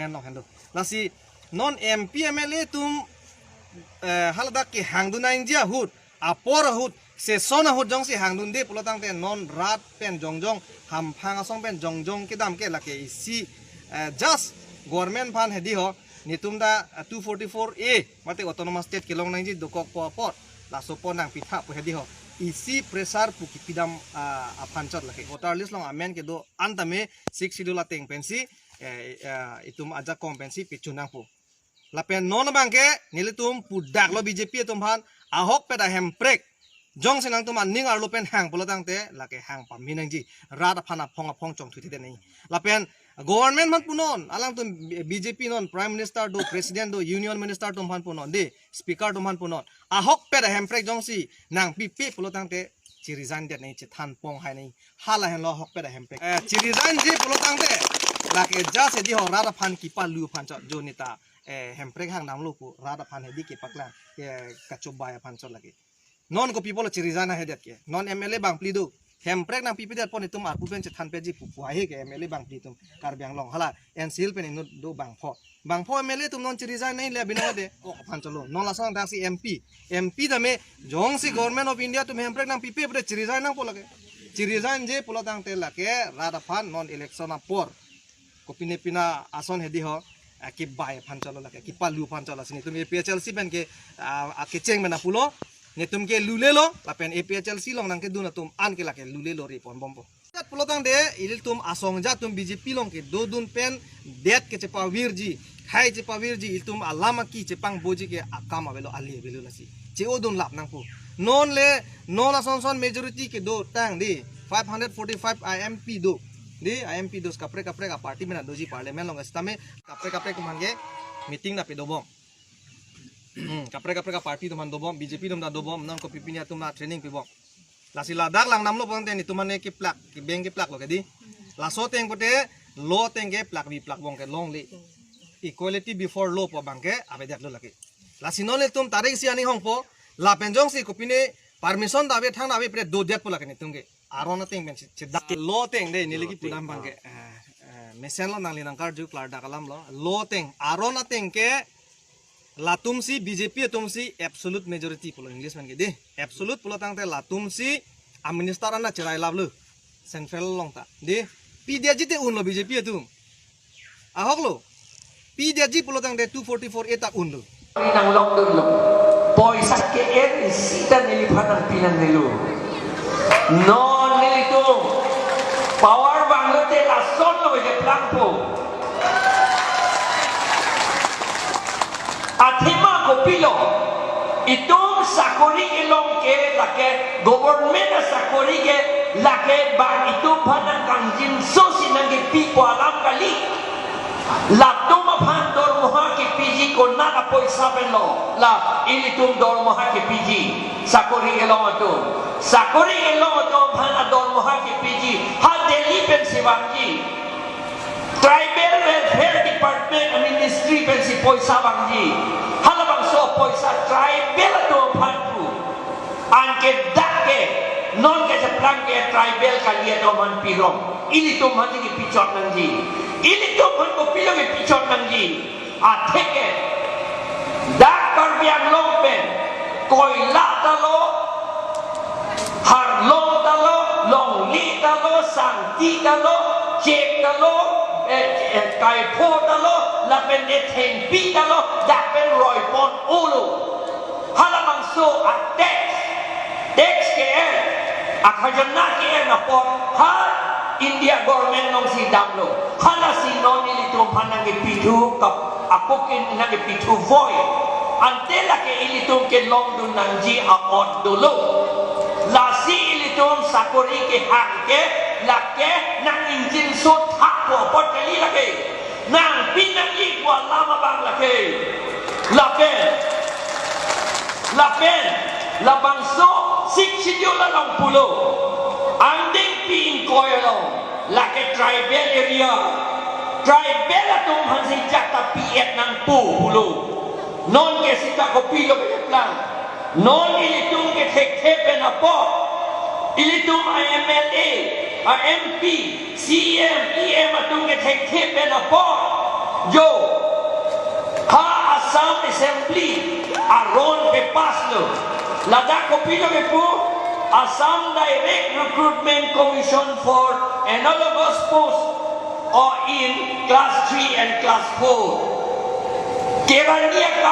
parliament long hando lasi non MP MLA tum halada ki hangdu na india hut apor hut se sona hut jong si hangdun de pulotang te non rat pen jongjong ham phang asong pen jongjong ke dam ke lake isi just government fan hedi ho nitum da 244A mate autonomous state kilong nang ji dokok po pot la sopo nang pitha po hedi ho isi pressure pu kipidam aphanchot lake voter list long amen ke do antame 6 schedule ateng pensi itum aja kompensi pichunang pu lapen non bangke nilitum pudak lo BJP tum han ahok peda hemprek jong senang tum aning arlo pen hang polotang te lake hang paminang ji rada phana phong chong thuti de nei lapen government man punon alang tum BJP non prime minister do president do union minister tum han punon de speaker tum han punon ahok peda hemprek jong si nang pipi polotang te chi resign det nei chi than pong hai nei hala hen lo hok peda hemprek chi resign ji polotang te lake ja se di ho rada phan ki palu phan chot jonita hemprek hang namlo ku rada phan hedi ke pakla ke kachobaya phan chot lagi non ko people chirizana hedet ke non MLA bang plidu hemprek nang pipi det pon itum ar puben che than peji pu hai ke MLA bang plitum kar byang long hala NCL pen inu do bang pho MLA tum non chirizana nei le bino de o phan cholo non la sang si MP da me jong si government of India tum hemprek nang pipi bre chirizana nang po lage chirizana je polotang te lake rada phan non election apor ko pina ason hedi ho ki bai phan cholo lake ki palu phan chola sini tum APHLC ben ke ke cheng mena pulo ne tum ke lulelo lapen APHLC long nang ke duna tum an ke lake lulelo ri pon bombo tat pulotang de ilil tum asong ja tum BJP long ke do dun pen det ke chepa wirji khai chepa wirji il tum alama ki chepang boji ke akam avelo ali velo lasi che odun lap nang pu non asonson majority ke do tang di 545 IMP do di IMP dos kapre ka party mena doji parliament long stame kapre ko mange meeting na pedobom kapre ka party tuman dobom BJP dum da dobom non ko pipinya tum na training pibom la sila dak lang namlo pon te ni tumane ki plak ki beng ki plak lo kedi la so teng pote lo teng ke plak bi plak bong ke long li equality before law po bangke abe dak lo laki la sinole tum tarik si ani hong po la penjong si kopine permission dabe thang dabe pre do det po lakani tumge arona teng ben chida lo teng de niligi pudam bangke mesen lo nangli nangkar ju klar dakalam lo teng arona teng ke latum si BJP tum si absolute majority pulo English man ke de absolute pulo tang te latum si minister ana cherai lablu central long ta de PDG te un lo BJP tum ahok lo PDG pulo tang te 244A ta un lo nang long lo poisa ke sita nilipanang pinan nilu non nilito power banglote la solo de blanco atima kopilo itong sakori ilong ke lake government sakori ke lake bang itu panang kangjin so sinangi pipo alam kali la tuma pandor moha ke PG ko na poisa benlo la ilitum dor moha ke PG sakori ilong to sakori ilong to bhana dor moha ke PG ha Delhi pen siwangi tribal welfare department ministry pen si poisa bangji halabang so poisa tribal to bhanpu anke dakke non ke seplang ke tribal kaliya do man pirong ili to man ki pichot nangji ili to man ko pilo ke pichot nangji atheke dak kar biang long pen koila talo har long talo long li talo santi talo chek talo kai po talo la pen ethen pi talo dak pen roi pon ulu halamang so tax ke akhajana ke na pon ha India government nong si damlo hala si non ilito panang ke pitu kap apokin na ke pitu voy antela ke ilito ke long dun nangji akot dulu la si ilito sakori ke hangke lake nang injin so thak ko pot kali lake nang pinang ikwa lama bang lake labang so siksidyo la lang pulo anding pin koylo lake tribal area tribal atum hansi jata piet nang pulo non ke sita ko pilo ke plan non ilitung ke thek na po ilitung IMLA MP CM EM atung ke thek na po yo ha Assam Assembly aron pe paslo lada kopilo ke po Assam Direct Recruitment Commission for analogous posts or in class 3 and class 4 Kerala kami